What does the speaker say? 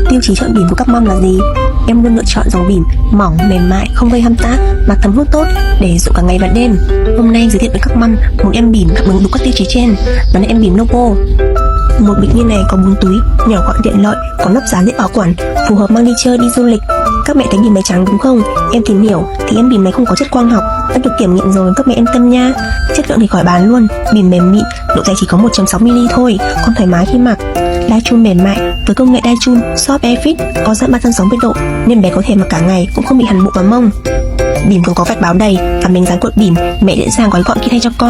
Tiêu chí chọn bỉm của các mom là gì? Em luôn lựa chọn dòng bỉm mỏng, mềm mại, không gây hăm tát mà thấm hút tốt để dùng cả ngày và đêm. Hôm nay giới thiệu với các mom một em bỉm đáp ứng đủ các tiêu chí trên, đó là em bỉm Novo. Một bịch như này có 4 túi, nhỏ gọn tiện lợi, có nắp giá dễ bảo quản, phù hợp mang đi chơi, đi du lịch. Các mẹ thấy bỉm này trắng đúng không? Em tìm hiểu thì em bỉm này không có chất quang học, đã được kiểm nghiệm rồi, các mẹ yên tâm nha. Chất lượng thì khỏi bán luôn, bỉm mềm mịn, độ dày chỉ có 1.6 mm thôi, con thoải mái khi mặc. Đai chun mềm mại với công nghệ đai chun Soft Air Fit, có giãn 360 độ nên bé có thể mặc cả ngày cũng không bị hằn bụng và mông. Bỉm cũng có vạch báo đầy và miếng dán cuộn bỉm, mẹ dễ dàng gói gọn khi thay cho con.